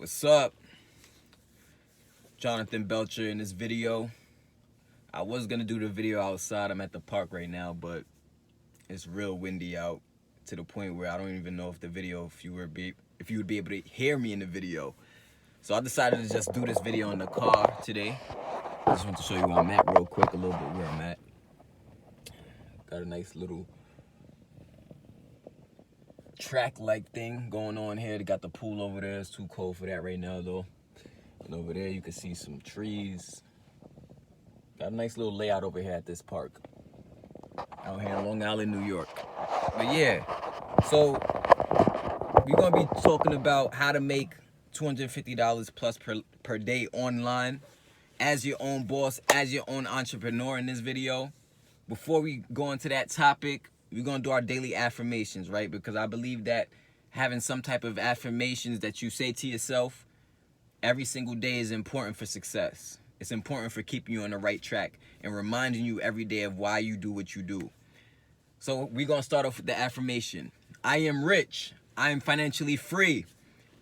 What's up? Jonathan Belcher in this video. I was gonna do the video outside. I'm at the park right now, but it's real windy out to the point where I don't even know if you would be able to hear me in the video. So I decided to just do this video in the car today. I just want to show you where I'm at real quick, a little bit where I'm at. Got a nice little track-like thing going on here. They got the pool over there. It's too cold for that right now though. And over there you can see some trees. Got a nice little layout over here at this park out here in Long Island, New York. But yeah, so we're gonna be talking about how to make $250 plus per day online as your own boss, as your own entrepreneur in this video. Before we go into that topic, we're gonna do our daily affirmations, right? Because I believe that having some type of affirmations that you say to yourself every single day is important for success. It's important for keeping you on the right track and reminding you every day of why you do what you do. So we're gonna start off with the affirmation. I am rich. I am financially free.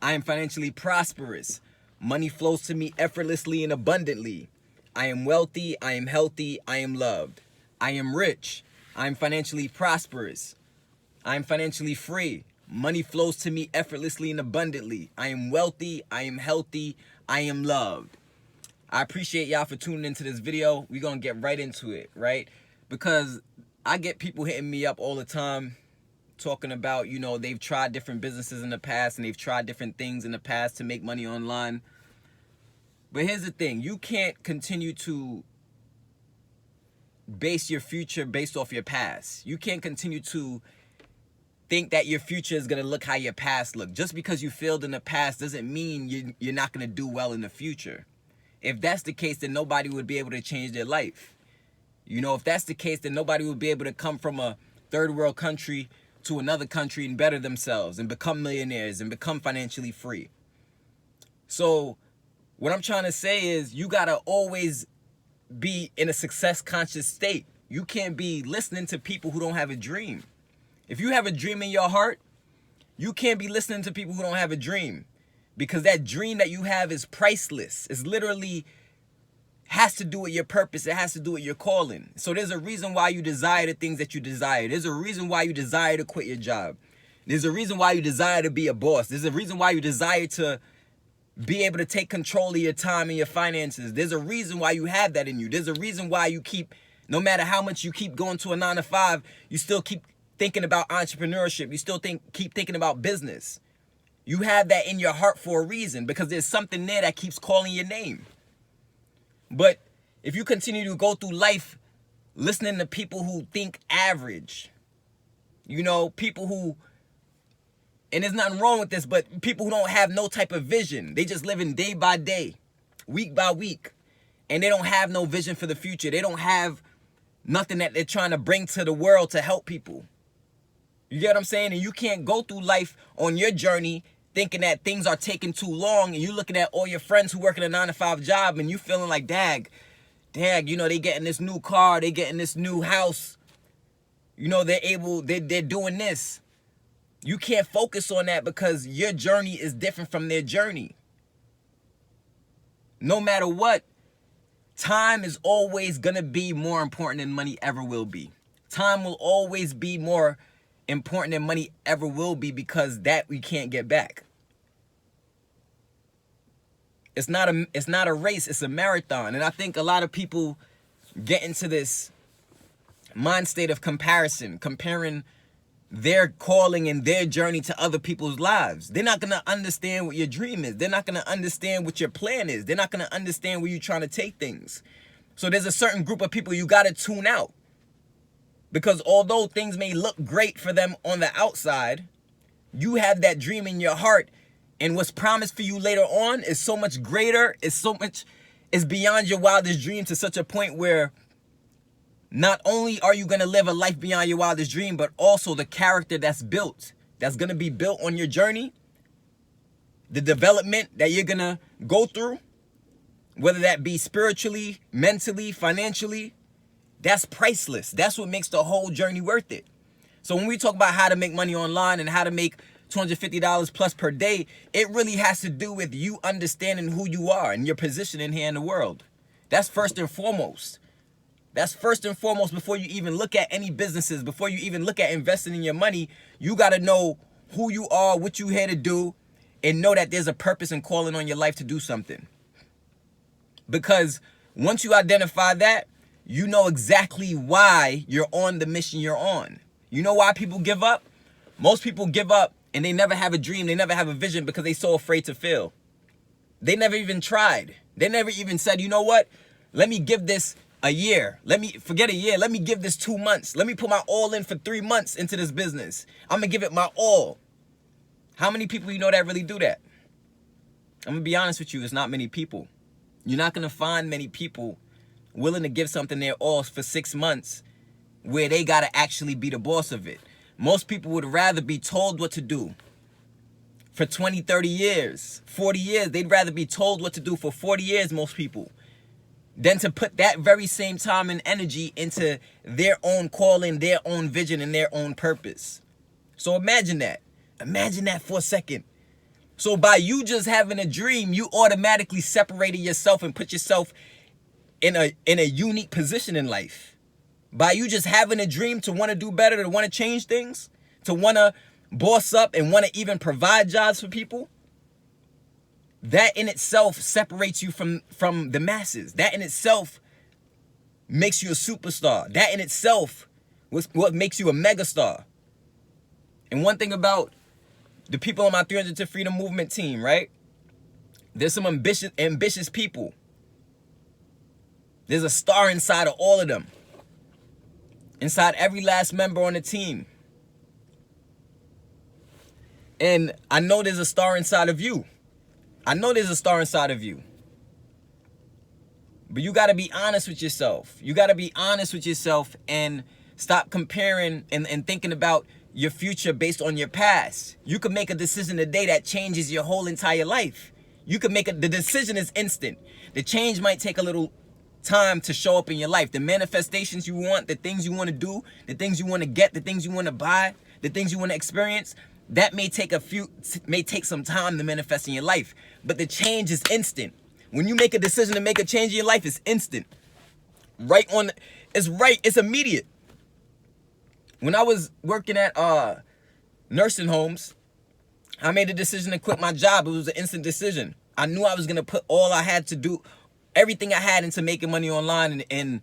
I am financially prosperous. Money flows to me effortlessly and abundantly. I am wealthy. I am healthy. I am loved. I am rich. I am financially prosperous. I am financially free. Money flows to me effortlessly and abundantly. I am wealthy. I am healthy. I am loved. I appreciate y'all for tuning into this video. We're going to get right into it, right? Because I get people hitting me up all the time talking about, you know, they've tried different businesses in the past and they've tried different things in the past to make money online. But here's the thing. You can't continue to base your future based off your past. You can't continue to think that your future is going to look how your past looked. Just because you failed in the past doesn't mean you're not going to do well in the future. If that's the case, then nobody would be able to change their life. You know, if that's the case, then nobody would be able to come from a third world country to another country and better themselves and become millionaires and become financially free. So what I'm trying to say is you got to always be in a success conscious state. You can't be listening to people who don't have a dream. If you have a dream in your heart, you can't be listening to people who don't have a dream. Because that dream that you have is priceless. It's literally has to do with your purpose. It has to do with your calling. So there's a reason why you desire the things that you desire. There's a reason why you desire to quit your job. There's a reason why you desire to be a boss. There's a reason why you desire to be able to take control of your time and your finances. There's a reason why you have that in you. There's a reason why you keep, no matter how much you keep going to a 9-to-5, you still keep thinking about entrepreneurship. You still keep thinking about business. You have that in your heart for a reason because there's something there that keeps calling your name. But if you continue to go through life listening to people who think average, you know, people who, and there's nothing wrong with this, but people who don't have no type of vision, they just living day by day, week by week, and they don't have no vision for the future. They don't have nothing that they're trying to bring to the world to help people. You get what I'm saying? And you can't go through life on your journey thinking that things are taking too long, and you looking at all your friends who work in a 9-to-5 job and you feeling like, dag, you know, they getting this new car, they getting this new house, you know, they're doing this. You can't focus on that because your journey is different from their journey. No matter what, time is always gonna be more important than money ever will be. Time will always be more important than money ever will be because that we can't get back. It's not a race, it's a marathon. And I think a lot of people get into this mind state of comparison, comparing their calling and their journey to other people's lives. They're not going to understand what your dream is. They're not going to understand what your plan is. They're not going to understand where you're trying to take things. So there's a certain group of people you got to tune out. Because although things may look great for them on the outside, you have that dream in your heart, and what's promised for you later on is so much greater, is beyond your wildest dream, to such a point where not only are you going to live a life beyond your wildest dream, but also the character that's going to be built on your journey, the development that you're going to go through, whether that be spiritually, mentally, financially, that's priceless. That's what makes the whole journey worth it. So when we talk about how to make money online and how to make $250 plus per day, it really has to do with you understanding who you are and your positioning here in the world. That's first and foremost. That's first and foremost before you even look at any businesses, before you even look at investing in your money. You got to know who you are, what you're here to do, and know that there's a purpose and calling on your life to do something. Because once you identify that, you know exactly why you're on the mission you're on. You know why people give up? Most people give up and they never have a dream, they never have a vision because they're so afraid to fail. They never even tried. They never even said, you know what? Let me give this a year. Forget a year. Let me give this 2 months. Let me put my all in for 3 months into this business. I'm going to give it my all. How many people you know that really do that? I'm going to be honest with you. It's not many people. You're not going to find many people willing to give something their all for 6 months where they got to actually be the boss of it. Most people would rather be told what to do for 20, 30 years, 40 years. They'd rather be told what to do for 40 years, most people, than to put that very same time and energy into their own calling, their own vision, and their own purpose. So imagine that. Imagine that for a second. So by you just having a dream, you automatically separated yourself and put yourself in a unique position in life. By you just having a dream to want to do better, to want to change things, to want to boss up and want to even provide jobs for people, that in itself separates you from the masses. That in itself makes you a superstar. That in itself was what makes you a megastar. And one thing about the people on my 300 to Freedom movement team, right? There's some ambitious people. There's a star inside of all of them. Inside every last member on the team. And I know there's a star inside of you. I know there's a star inside of you. But you got to be honest with yourself. You got to be honest with yourself and stop comparing and thinking about your future based on your past. You can make a decision today that changes your whole entire life. You can the decision is instant. The change might take a little time to show up in your life. The manifestations you want, the things you want to do, the things you want to get, the things you want to buy, the things you want to experience, that may take some time to manifest in your life. But the change is instant. When you make a decision to make a change in your life, it's instant. It's immediate. When I was working at nursing homes, I made a decision to quit my job. It was an instant decision. I knew I was going to put all I had to do, everything I had into making money online and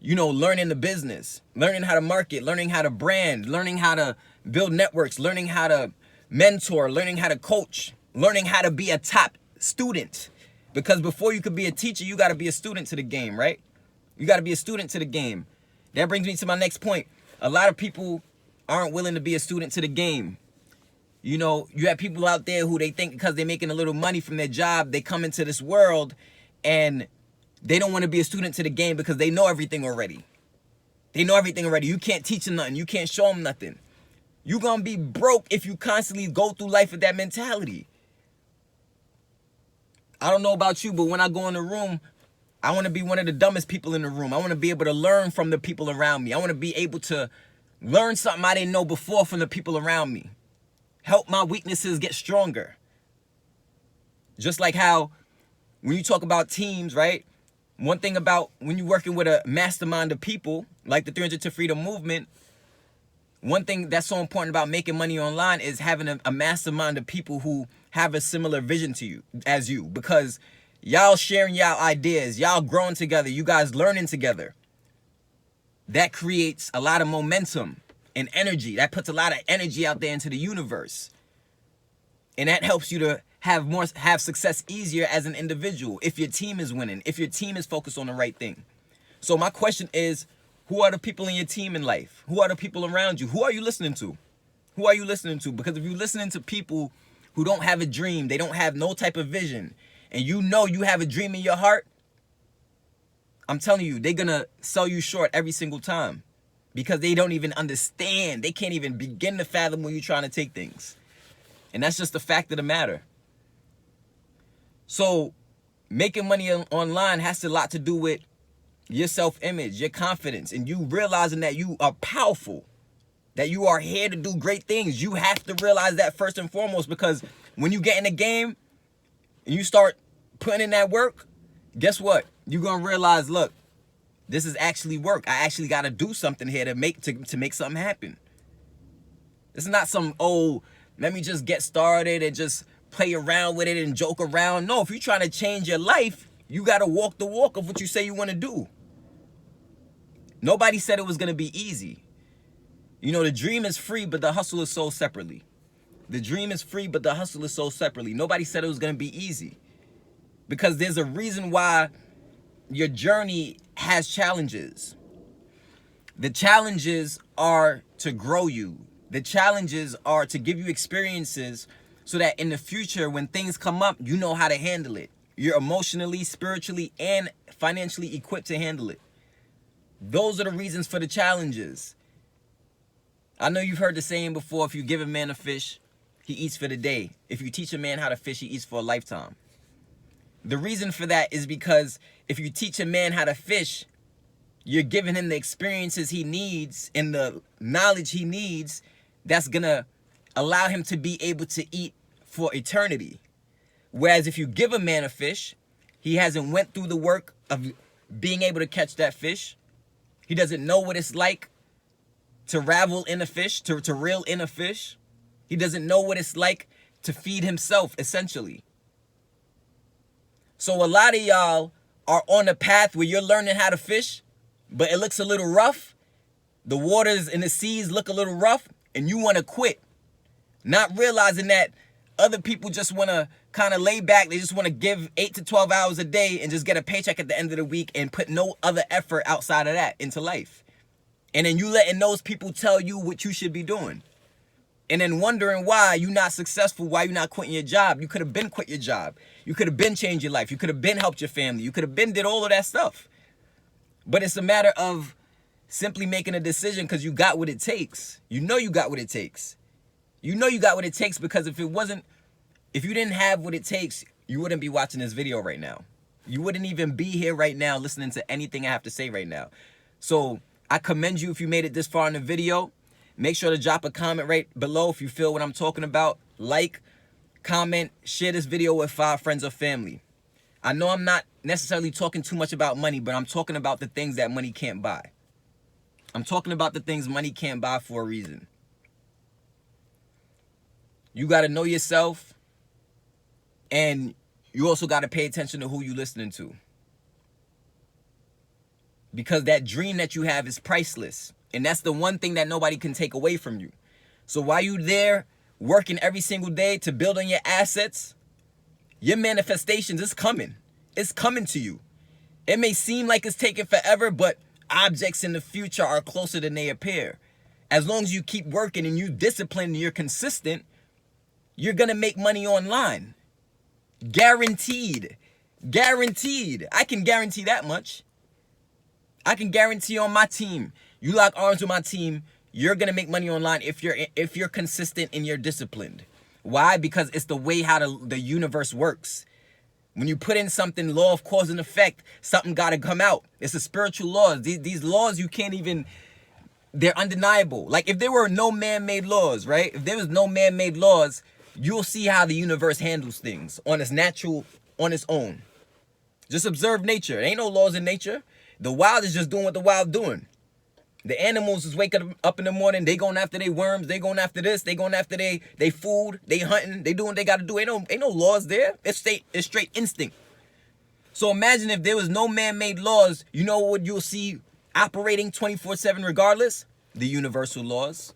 learning the business, learning how to market, learning how to brand, learning how to build networks, learning how to mentor, learning how to coach, learning how to be a top student. Because before you could be a teacher, you got to be a student to the game, right? You got to be a student to the game. That brings me to my next point. A lot of people aren't willing to be a student to the game. You have people out there who they think because they're making a little money from their job, they come into this world and they don't want to be a student to the game because they know everything already. They know everything already. You can't teach them nothing. You can't show them nothing. You're going to be broke if you constantly go through life with that mentality. I don't know about you, but when I go in the room, I want to be one of the dumbest people in the room. I want to be able to learn from the people around me. I want to be able to learn something I didn't know before from the people around me. Help my weaknesses get stronger. Just like how when you talk about teams, right? One thing about when you're working with a mastermind of people, like the 300 to Freedom movement, one thing that's so important about making money online is having a mastermind of people who have a similar vision to you as you, because y'all sharing y'all ideas, y'all growing together, you guys learning together. That creates a lot of momentum and energy. That puts a lot of energy out there into the universe. And that helps you to have success easier as an individual if your team is winning, if your team is focused on the right thing. So my question is, who are the people in your team in life? Who are the people around you? Who are you listening to? Who are you listening to? Because if you're listening to people who don't have a dream, they don't have no type of vision, and you have a dream in your heart, I'm telling you, they're going to sell you short every single time because they don't even understand. They can't even begin to fathom where you're trying to take things. And that's just the fact of the matter. So making money online has a lot to do with your self-image, your confidence, and you realizing that you are powerful. that you are here to do great things. You have to realize that first and foremost, because when you get in the game and you start putting in that work, guess what? You're going to realize, look, this is actually work. I actually got to do something here to make something happen. This is not some, oh, let me just get started and just play around with it and joke around. No, if you're trying to change your life, you got to walk the walk of what you say you want to do. Nobody said it was going to be easy. You know, the dream is free, but the hustle is sold separately. The dream is free, but the hustle is sold separately. Nobody said it was going to be easy. Because there's a reason why your journey has challenges. The challenges are to grow you. The challenges are to give you experiences so that in the future, when things come up, you know how to handle it. You're emotionally, spiritually, and financially equipped to handle it. Those are the reasons for the challenges. I know you've heard the saying before, if you give a man a fish, he eats for the day. If you teach a man how to fish, he eats for a lifetime. The reason for that is because if you teach a man how to fish, you're giving him the experiences he needs and the knowledge he needs that's going to allow him to be able to eat for eternity. Whereas if you give a man a fish, he hasn't went through the work of being able to catch that fish. He doesn't know what it's like to ravel in a fish, to reel in a fish. He doesn't know what it's like to feed himself, essentially. So a lot of y'all are on a path where you're learning how to fish, but it looks a little rough. The waters and the seas look a little rough, and you want to quit. Not realizing that other people just want to kind of lay back. They just want to give 8 to 12 hours a day and just get a paycheck at the end of the week and put no other effort outside of that into life. And then you letting those people tell you what you should be doing. And then wondering why you're not successful, why you're not quitting your job. You could have been quit your job. You could have been changed your life. You could have been helped your family. You could have been did all of that stuff. But it's a matter of simply making a decision because you got what it takes. You know you got what it takes. You know you got what it takes because if you didn't have what it takes, you wouldn't be watching this video right now. You wouldn't even be here right now listening to anything I have to say right now. So I commend you if you made it this far in the video. Make sure to drop a comment right below if you feel what I'm talking about. Like, comment, share this video with 5 friends or family. I know I'm not necessarily talking too much about money, but I'm talking about the things that money can't buy. I'm talking about the things money can't buy for a reason. You got to know yourself, and you also got to pay attention to who you're listening to. Because that dream that you have is priceless. And that's the one thing that nobody can take away from you. So while you're there working every single day to build on your assets, your manifestations is coming. It's coming to you. It may seem like it's taking forever, but objects in the future are closer than they appear. As long as you keep working and you discipline and you're consistent, you're going to make money online. Guaranteed. Guaranteed. I can guarantee that much. I can guarantee on my team, you lock arms with my team, you're going to make money online if you're consistent and you're disciplined. Why? Because it's the way how the universe works. When you put in something, law of cause and effect, something got to come out. It's a spiritual law. These laws, you can't even, they're undeniable. Like if there were no man-made laws, right? If there was no man-made laws, you'll see how the universe handles things on its natural, on its own. Just observe nature. There ain't no laws in nature. The wild is just doing what the wild doing. The animals is waking up in the morning. They going after their worms. They going after this. They going after they food. They hunting. They doing what they got to do. Ain't no laws there. It's straight instinct. So imagine if there was no man-made laws. You know what you'll see operating 24/7 regardless? The universal laws.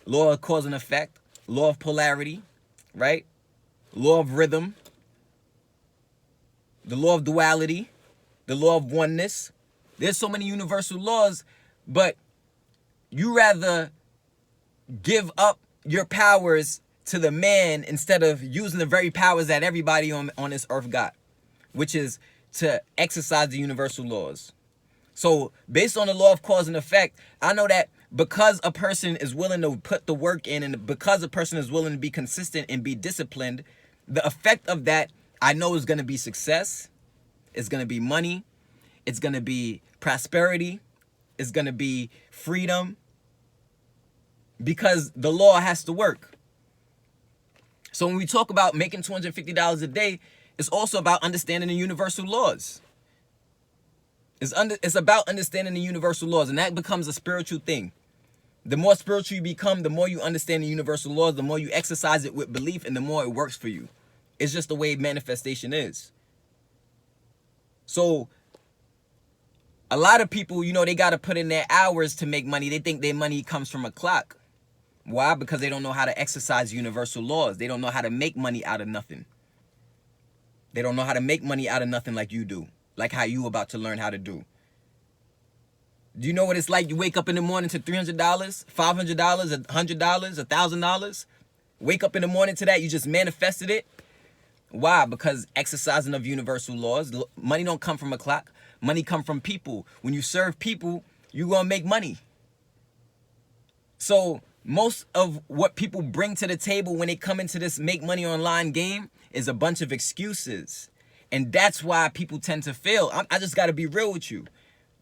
Law of cause and effect. Law of polarity. Right? Law of rhythm. The law of duality. The law of oneness. There's so many universal laws, but you rather give up your powers to the man instead of using the very powers that everybody on this earth got, which is to exercise the universal laws. So based on the law of cause and effect, I know that because a person is willing to put the work in and because a person is willing to be consistent and be disciplined, the effect of that I know is going to be success. It's going to be money. It's going to be prosperity. It's going to be freedom. because the law has to work. So when we talk about making $250 a day, it's also about understanding the universal laws. It's about understanding the universal laws, and that becomes a spiritual thing. The more spiritual you become, the more you understand the universal laws, the more you exercise it with belief, and the more it works for you. It's just the way manifestation is. So a lot of people, they got to put in their hours to make money. They think their money comes from a clock. Why? Because they don't know how to exercise universal laws. They don't know how to make money out of nothing. They don't know how to make money out of nothing like you do. Like how you about to learn how to do. Do you know what it's like? You wake up in the morning to $300, $500, $100, $1,000. Wake up in the morning to that. You just manifested it. Why? Because exercising of universal laws. Money don't come from a clock. Money come from people. When you serve people, you're going to make money. So most of what people bring to the table when they come into this make money online game is a bunch of excuses. And that's why people tend to fail. I just got to be real with you.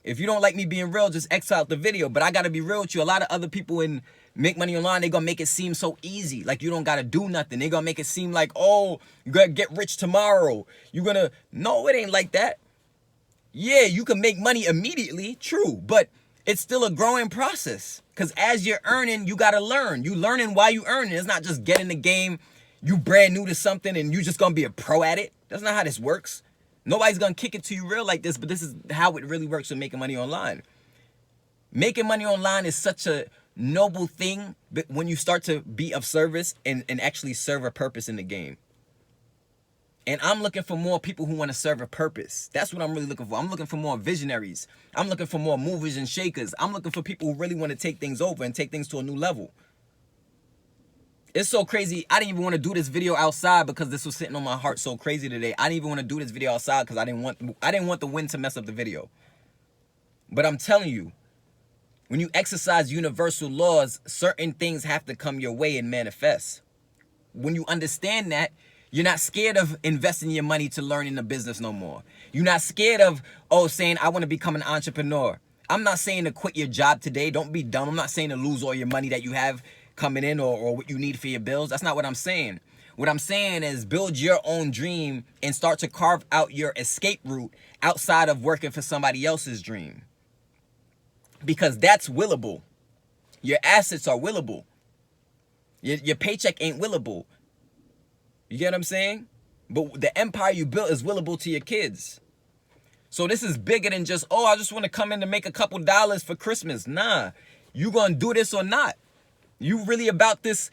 If you don't like me being real, just X out the video. But I got to be real with you. A lot of other people in make money online, they're going to make it seem so easy. Like you don't got to do nothing. They're going to make it seem like, oh, you're going to get rich tomorrow. You're going to... No, it ain't like that. Yeah, you can make money immediately. True. But it's still a growing process. Because as you're earning, you got to learn. You learning while you earning. It's not just get in the game. You brand new to something and you just going to be a pro at it. That's not how this works. Nobody's going to kick it to you real like this, but this is how it really works with making money online. Making money online is such a noble thing when you start to be of service and actually serve a purpose in the game. And I'm looking for more people who want to serve a purpose. That's what I'm really looking for. I'm looking for more visionaries. I'm looking for more movers and shakers. I'm looking for people who really want to take things over and take things to a new level. It's so crazy. I didn't even want to do this video outside because this was sitting on my heart so crazy today. I didn't even want to do this video outside because I didn't want the wind to mess up the video. But I'm telling you, when you exercise universal laws, certain things have to come your way and manifest. When you understand that, you're not scared of investing your money to learn in the business no more. You're not scared of, saying, I want to become an entrepreneur. I'm not saying to quit your job today. Don't be dumb. I'm not saying to lose all your money that you have coming in or what you need for your bills. That's not what I'm saying. What I'm saying is build your own dream and start to carve out your escape route outside of working for somebody else's dream. Because that's willable. Your assets are willable. Your paycheck ain't willable. You get what I'm saying? But the empire you built is willable to your kids. So this is bigger than just, I just want to come in to make a couple dollars for Christmas. Nah, you gonna do this or not? You really about this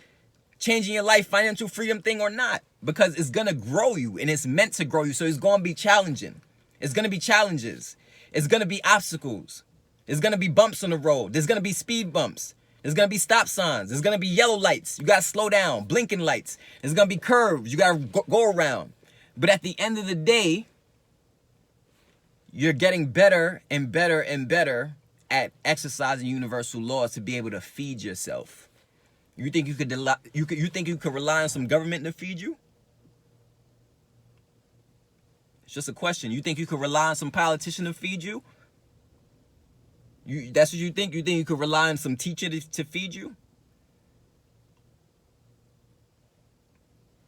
changing your life, financial freedom thing or not? Because it's going to grow you and it's meant to grow you. So it's going to be challenging. It's going to be challenges. It's going to be obstacles. There's going to be bumps on the road. There's going to be speed bumps. There's going to be stop signs. There's going to be yellow lights. You got to slow down, blinking lights. There's going to be curves. You got to go around. But at the end of the day, you're getting better and better and better at exercising universal laws to be able to feed yourself. You think you could rely on some government to feed you? It's just a question. You think you could rely on some politician to feed you? That's what you think? You think you could rely on some teacher to feed you?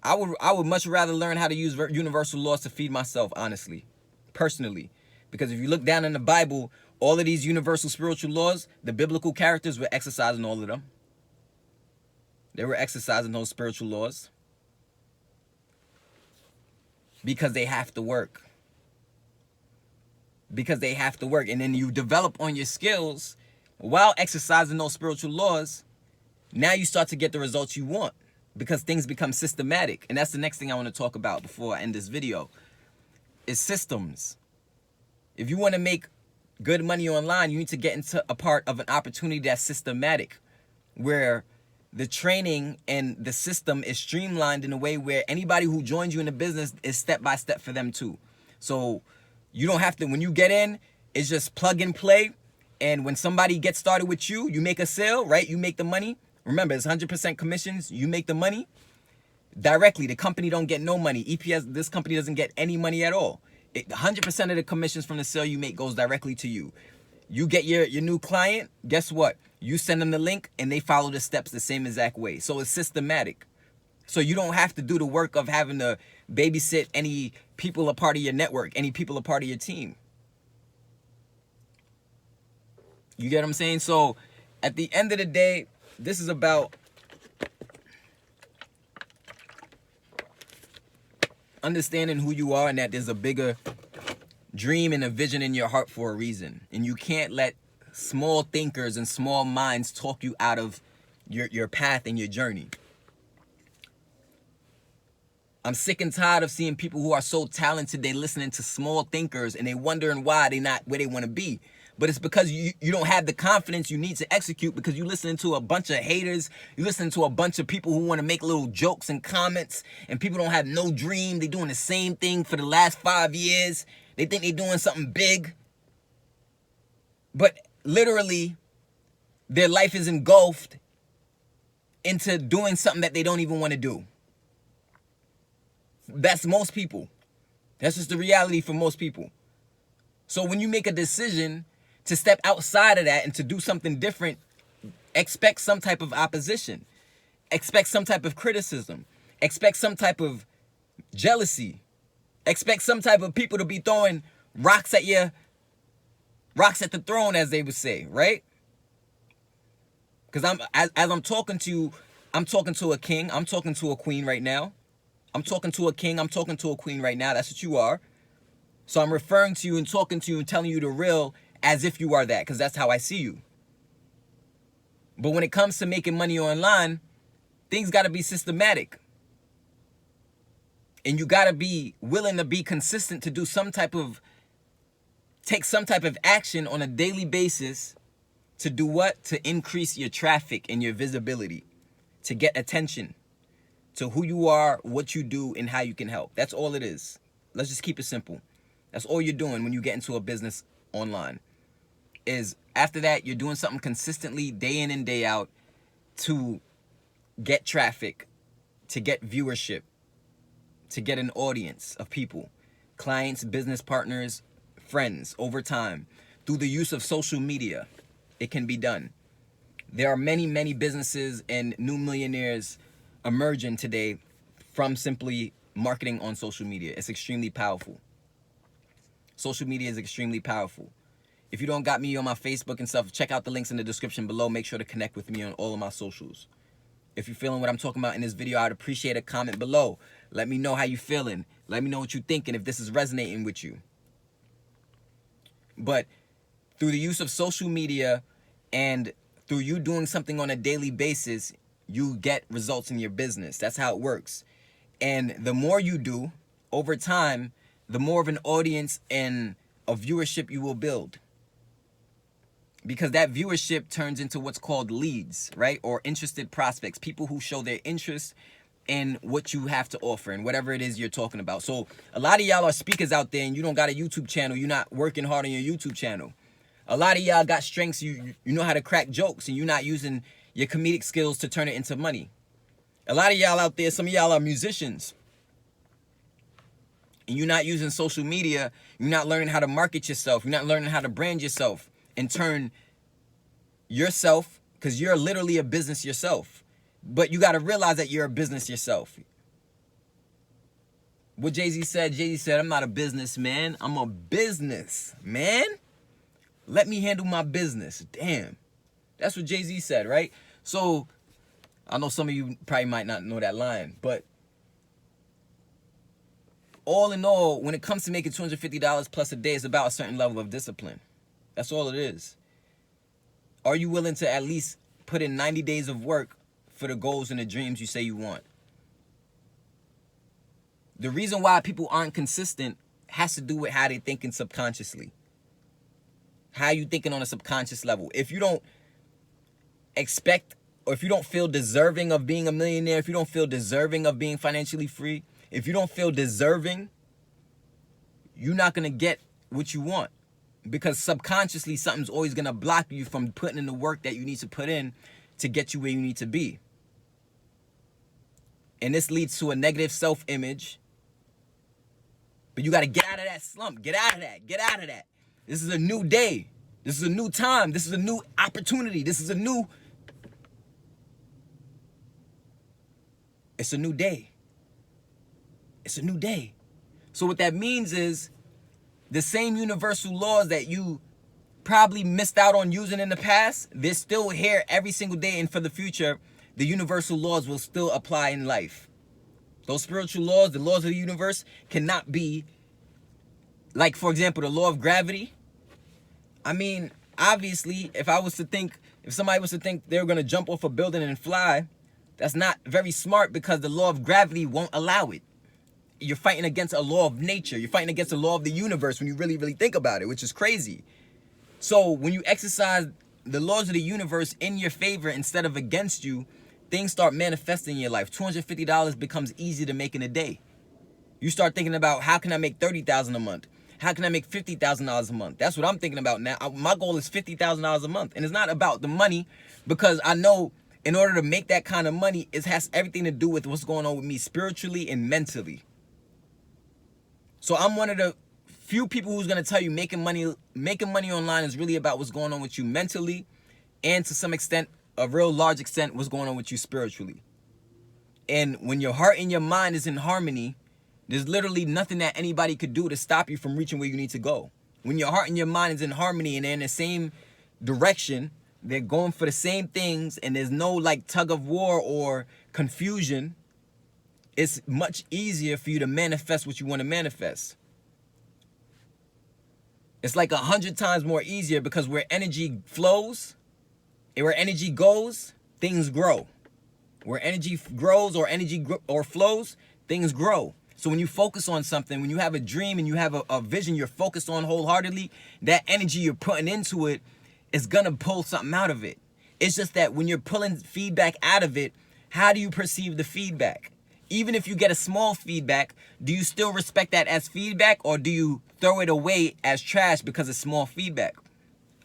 I would much rather learn how to use universal laws to feed myself, honestly, personally. Because if you look down in the Bible, all of these universal spiritual laws, the biblical characters were exercising all of them. They were exercising those spiritual laws because they have to work. Because they have to work. And then you develop on your skills while exercising those spiritual laws. Now you start to get the results you want because things become systematic. And that's the next thing I want to talk about before I end this video is systems. If you want to make good money online, you need to get into a part of an opportunity that's systematic, where the training and the system is streamlined in a way where anybody who joins you in the business is step by step for them too. So you don't have to, when you get in, it's just plug and play. And when somebody gets started with you, you make a sale, right? You make the money. Remember, it's 100% commissions. You make the money directly. The company don't get no money. EPS, this company doesn't get any money at all. 100% of the commissions from the sale you make goes directly to you. You get your new client. Guess what? You send them the link and they follow the steps the same exact way. So it's systematic. So you don't have to do the work of having to babysit any people a part of your network, any people a part of your team. You get what I'm saying? So at the end of the day, this is about understanding who you are and that there's a bigger dream and a vision in your heart for a reason. And you can't let small thinkers and small minds talk you out of your path and your journey. I'm sick and tired of seeing people who are so talented, they listening to small thinkers and they wondering why they not where they want to be. But it's because you don't have the confidence you need to execute, because you listening to a bunch of haters. You listening to a bunch of people who want to make little jokes and comments, and people don't have no dream. They doing the same thing for the last 5 years. They think they doing something big. But literally, their life is engulfed into doing something that they don't even want to do. That's most people. That's just the reality for most people. So when you make a decision to step outside of that and to do something different, expect some type of opposition. Expect some type of criticism. Expect some type of jealousy. Expect some type of people to be throwing rocks at the throne, as they would say, right? Because as I'm talking to you, I'm talking to a king. I'm talking to a queen right now. I'm talking to a king. I'm talking to a queen right now. That's what you are. So I'm referring to you and talking to you and telling you the real as if you are that, because that's how I see you. But when it comes to making money online, things got to be systematic. And you got to be willing to be consistent to do take some type of action on a daily basis to do what? To increase your traffic and your visibility, to get attention to who you are, what you do, and how you can help. That's all it is. Let's just keep it simple. That's all you're doing when you get into a business online. Is after that, you're doing something consistently day in and day out to get traffic, to get viewership, to get an audience of people, clients, business partners, friends over time. Through the use of social media, it can be done. There are many, many businesses and new millionaires emerging today from simply marketing on social media. It's extremely powerful. Social media is extremely powerful. If you don't got me on my Facebook and stuff, check out the links in the description below. Make sure to connect with me on all of my socials. If you're feeling what I'm talking about in this video, I'd appreciate a comment below. Let me know how you feeling. Let me know what you're thinking, if this is resonating with you. But through the use of social media and through you doing something on a daily basis, you get results in your business. That's how it works. And the more you do over time, the more of an audience and a viewership you will build. Because that viewership turns into what's called leads, right? Or interested prospects, people who show their interest in what you have to offer and whatever it is you're talking about. So a lot of y'all are speakers out there and you don't got a YouTube channel. You're not working hard on your YouTube channel. A lot of y'all got strengths. You know how to crack jokes and you're not using your comedic skills to turn it into money. A lot of y'all out there, some of y'all are musicians. And you're not using social media. You're not learning how to market yourself. You're not learning how to brand yourself and turn yourself, because you're literally a business yourself. But you got to realize that you're a business yourself. What Jay-Z said, I'm not a businessman. I'm a businessman. Let me handle my business. Damn. That's what Jay-Z said, right? So I know some of you probably might not know that line, but all in all, when it comes to making $250 plus a day, it's about a certain level of discipline. That's all it is. Are you willing to at least put in 90 days of work for the goals and the dreams you say you want? The reason why people aren't consistent has to do with how they're thinking subconsciously. How you thinking on a subconscious level. If you don't expect, or if you don't feel deserving of being a millionaire, if you don't feel deserving of being financially free, if you don't feel deserving, you're not going to get what you want. Because subconsciously, something's always going to block you from putting in the work that you need to put in to get you where you need to be. And this leads to a negative self-image. But you got to get out of that slump. Get out of that. Get out of that. This is a new day. This is a new time. This is a new opportunity. It's a new day. It's a new day. So what that means is the same universal laws that you probably missed out on using in the past, they're still here every single day, and for the future, the universal laws will still apply in life. Those spiritual laws, the laws of the universe, cannot be, like, for example, the law of gravity. I mean, obviously, if somebody was to think they were going to jump off a building and fly, that's not very smart, because the law of gravity won't allow it. You're fighting against a law of nature. You're fighting against a law of the universe when you really, really think about it, which is crazy. So when you exercise the laws of the universe in your favor instead of against you, things start manifesting in your life. $250 becomes easy to make in a day. You start thinking about, how can I make $30,000 a month? How can I make $50,000 a month? That's what I'm thinking about now. My goal is $50,000 a month. And it's not about the money, because I know in order to make that kind of money, it has everything to do with what's going on with me spiritually and mentally. So I'm one of the few people who's going to tell you making money online is really about what's going on with you mentally, and to some extent, a real large extent, what's going on with you spiritually. And when your heart and your mind is in harmony, there's literally nothing that anybody could do to stop you from reaching where you need to go. When your heart and your mind is in harmony and they're in the same direction, they're going for the same things, and there's no like tug of war or confusion, it's much easier for you to manifest what you want to manifest. It's like 100 times more easier, because where energy flows and where energy goes, things grow. Where energy grows or flows, things grow. So when you focus on something, when you have a dream and you have a vision you're focused on wholeheartedly, that energy you're putting into it is going to pull something out of it. It's just that when you're pulling feedback out of it, how do you perceive the feedback? Even if you get a small feedback, do you still respect that as feedback, or do you throw it away as trash because it's small feedback?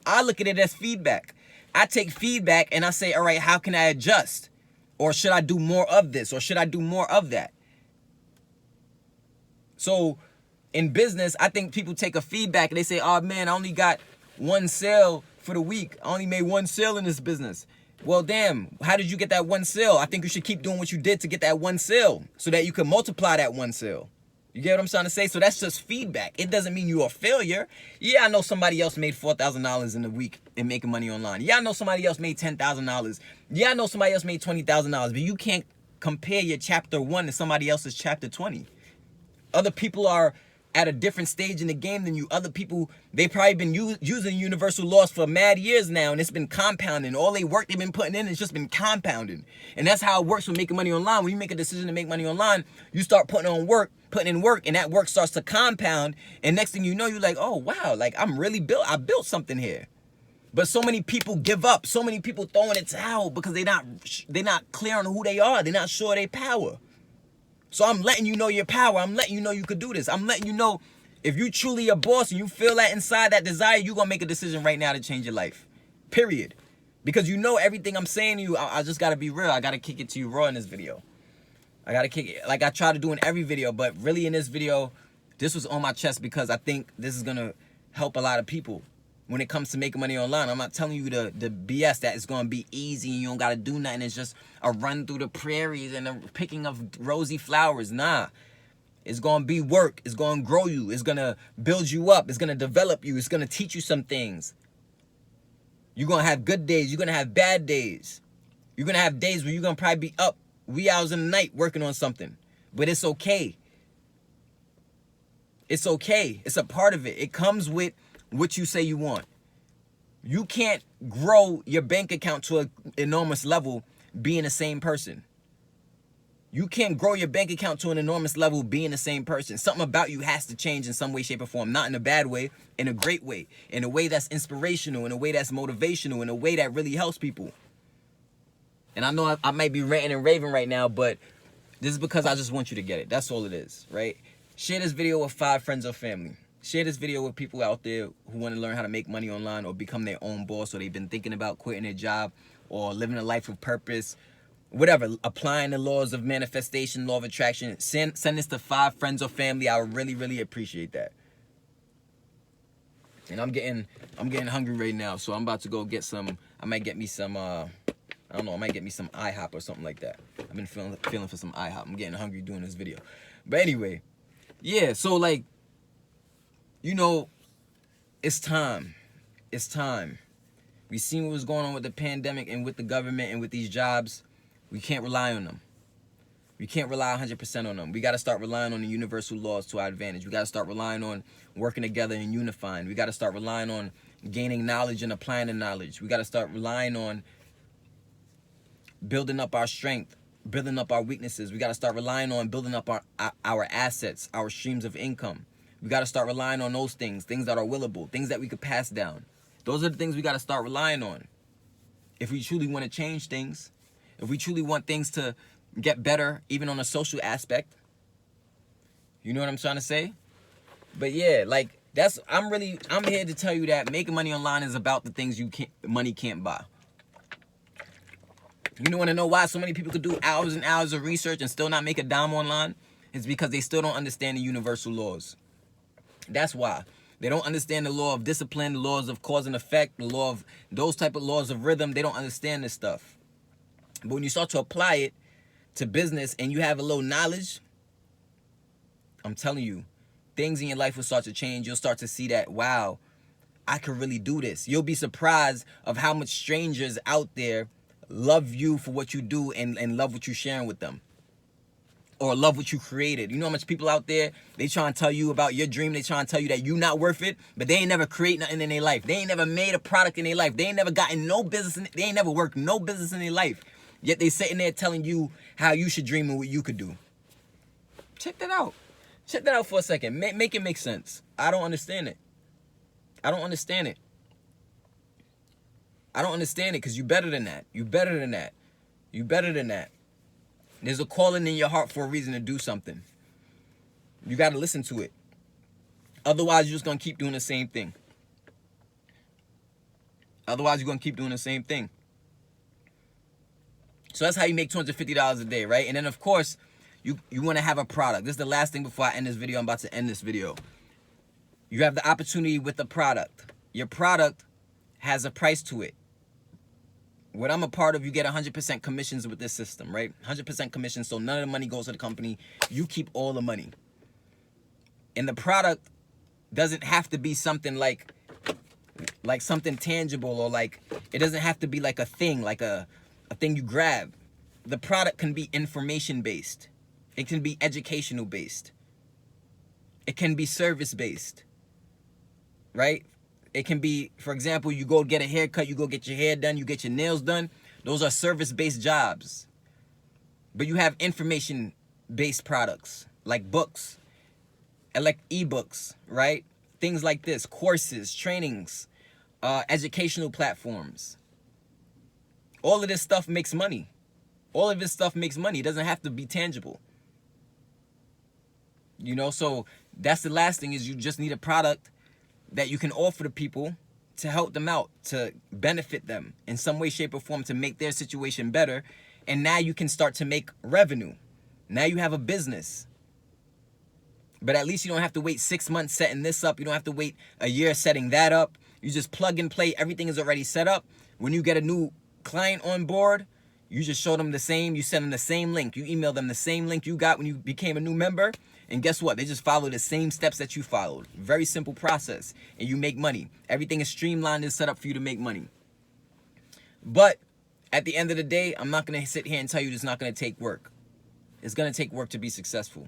I look at it as feedback. I take feedback and I say, all right, how can I adjust? Or should I do more of this? Or should I do more of that? So in business, I think people take a feedback and they say, oh man, I only got one sale for the week. I only made one sale in this business. Well, damn, how did you get that one sale? I think you should keep doing what you did to get that one sale so that you can multiply that one sale. You get what I'm trying to say? So that's just feedback. It doesn't mean you're a failure. Yeah, I know somebody else made $4,000 in a week in making money online. Yeah, I know somebody else made $10,000. Yeah, I know somebody else made $20,000. But you can't compare your chapter 1 to somebody else's chapter 20. Other people are at a different stage in the game than you. Other people, they've probably been using universal laws for mad years now, and it's been compounding. All they work they've been putting in has just been compounding. And that's how it works with making money online. When you make a decision to make money online, you start putting in work, and that work starts to compound. And next thing you know, you're like, oh, wow, like I built something here. But so many people give up. So many people throwing it out because they're not clear on who they are. They're not sure of their power. So I'm letting you know your power. I'm letting you know you could do this. I'm letting you know if you truly a boss and you feel that inside, that desire, you're going to make a decision right now to change your life. Period. Because you know everything I'm saying to you, I just got to be real. I got to kick it to you raw in this video. I got to kick it like I try to do in every video. But really in this video, this was on my chest because I think this is going to help a lot of people. When it comes to making money online, I'm not telling you the BS that it's going to be easy and you don't got to do nothing. It's just a run through the prairies and a picking of rosy flowers. Nah, it's going to be work. It's going to grow you. It's going to build you up. It's going to develop you. It's going to teach you some things. You're going to have good days. You're going to have bad days. You're going to have days where you're going to probably be up wee hours in the night working on something. But it's okay. It's okay. It's a part of it. It comes with what you say you want. You can't grow your bank account to an enormous level being the same person. You can't grow your bank account to an enormous level being the same person. Something about you has to change in some way, shape, or form. Not in a bad way, in a great way. In a way that's inspirational, in a way that's motivational, in a way that really helps people. And I know I might be ranting and raving right now, but this is because I just want you to get it. That's all it is, right? Share this video with 5 friends or family. Share this video with people out there who want to learn how to make money online or become their own boss, or they've been thinking about quitting their job or living a life of purpose, whatever, applying the laws of manifestation, law of attraction. Send this to 5 friends or family. I would really, really appreciate that. And I'm getting hungry right now, so I'm about to go get some. I might get me some. I don't know. I might get me some IHOP or something like that. I've been feeling for some IHOP. I'm getting hungry doing this video. But anyway, yeah. So like, you know, it's time. It's time. We seen what was going on with the pandemic and with the government and with these jobs. We can't rely on them. We can't rely 100% on them. We got to start relying on the universal laws to our advantage. We got to start relying on working together and unifying. We got to start relying on gaining knowledge and applying the knowledge. We got to start relying on building up our strength, building up our weaknesses. We got to start relying on building up our assets, our streams of income. We got to start relying on those things that are willable, things that we could pass down. Those are the things we got to start relying on. If we truly want to change things, if we truly want things to get better, even on a social aspect. You know what I'm trying to say? But yeah, like I'm here to tell you that making money online is about the things money can't buy. You want to know why so many people could do hours and hours of research and still not make a dime online? It's because they still don't understand the universal laws. That's why. They don't understand the law of discipline, the laws of cause and effect, the law of those type of laws of rhythm. They don't understand this stuff. But when you start to apply it to business and you have a little knowledge, I'm telling you, things in your life will start to change. You'll start to see that, wow, I could really do this. You'll be surprised of how much strangers out there love you for what you do and love what you're sharing with them. Or love what you created. You know how much people out there, they try to tell you about your dream. They try to tell you that you're not worth it, but they ain't never create nothing in their life. They ain't never made a product in their life. They ain't never gotten no business. They ain't never worked no business in their life. Yet they sitting there telling you how you should dream and what you could do. Check that out. Check that out for a second. Make it make sense. I don't understand it. I don't understand it. I don't understand it because you better than that. You better than that. You better than that. There's a calling in your heart for a reason to do something. You got to listen to it. Otherwise, you're just going to keep doing the same thing. Otherwise, you're going to keep doing the same thing. So that's how you make $250 a day, right? And then, of course, you want to have a product. This is the last thing before I end this video. I'm about to end this video. You have the opportunity with the product. Your product has a price to it. What I'm a part of, you get 100% commissions with this system, right? 100% commission, so none of the money goes to the company. You keep all the money. And the product doesn't have to be something like something tangible, or like, it doesn't have to be like a thing, like a thing you grab. The product can be information-based. It can be educational-based. It can be service-based, right? It can be, for example, you go get a haircut, you go get your hair done, you get your nails done. Those are service-based jobs. But you have information-based products, like books, like ebooks, right? Things like this, courses, trainings, educational platforms. All of this stuff makes money. All of this stuff makes money. It doesn't have to be tangible. You know, so that's the last thing, is you just need a product that you can offer to people to help them out, to benefit them in some way, shape, or form, to make their situation better. And now you can start to make revenue. Now you have a business. But at least you don't have to wait 6 months setting this up. You don't have to wait a year setting that up. You just plug and play. Everything is already set up. When you get a new client on board, you just show them the same. You send them the same link. You email them the same link you got when you became a new member. And guess what? They just follow the same steps that you followed. Very simple process. And you make money. Everything is streamlined and set up for you to make money. But at the end of the day, I'm not going to sit here and tell you it's not going to take work. It's going to take work to be successful.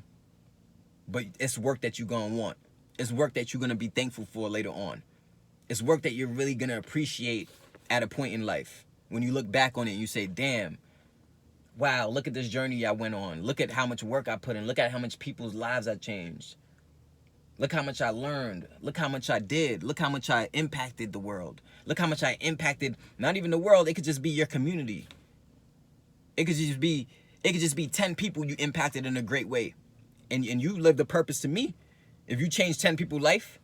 But it's work that you're going to want. It's work that you're going to be thankful for later on. It's work that you're really going to appreciate at a point in life. When you look back on it and you say, damn, wow, look at this journey I went on. Look at how much work I put in. Look at how much people's lives I changed. Look how much I learned. Look how much I did. Look how much I impacted the world. Look how much I impacted not even the world. It could just be your community. It could just be 10 people you impacted in a great way. And you lived the purpose to me. If you change 10 people's life,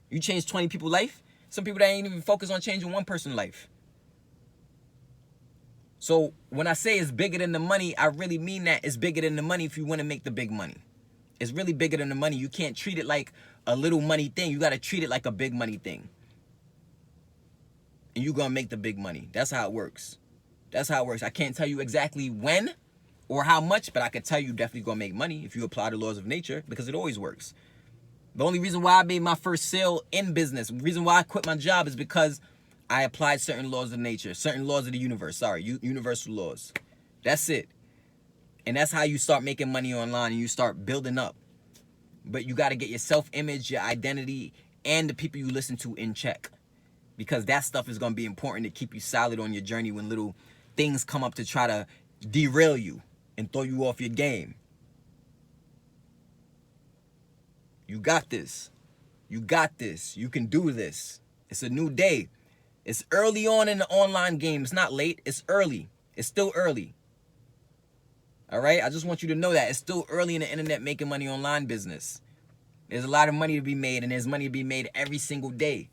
you change 20 people's life. Some people that ain't even focused on changing one person's life. So when I say it's bigger than the money, I really mean that it's bigger than the money if you want to make the big money. It's really bigger than the money. You can't treat it like a little money thing. You got to treat it like a big money thing. and you're gonna make the big money. That's how it works. That's how it works. I can't tell you exactly when or how much, but I can tell you definitely gonna make money if you apply the laws of nature, because it always works. The only reason why I made my first sale in business, the reason why I quit my job, is because I applied certain laws of nature, certain laws of the universe, universal laws. That's it. And that's how you start making money online, and you start building up. But you got to get your self-image, your identity, and the people you listen to in check. Because that stuff is going to be important to keep you solid on your journey when little things come up to try to derail you and throw you off your game. You got this. You got this. You can do this. It's a new day. It's early on in the online game. It's not late. It's early. It's still early. All right? I just want you to know that. It's still early in the internet making money online business. There's a lot of money to be made, and there's money to be made every single day.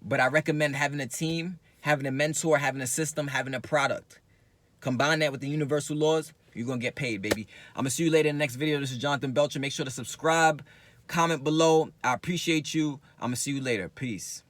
But I recommend having a team, having a mentor, having a system, having a product. Combine that with the universal laws, you're going to get paid, baby. I'm going to see you later in the next video. This is Jonathan Belcher. Make sure to subscribe, comment below. I appreciate you. I'm going to see you later. Peace.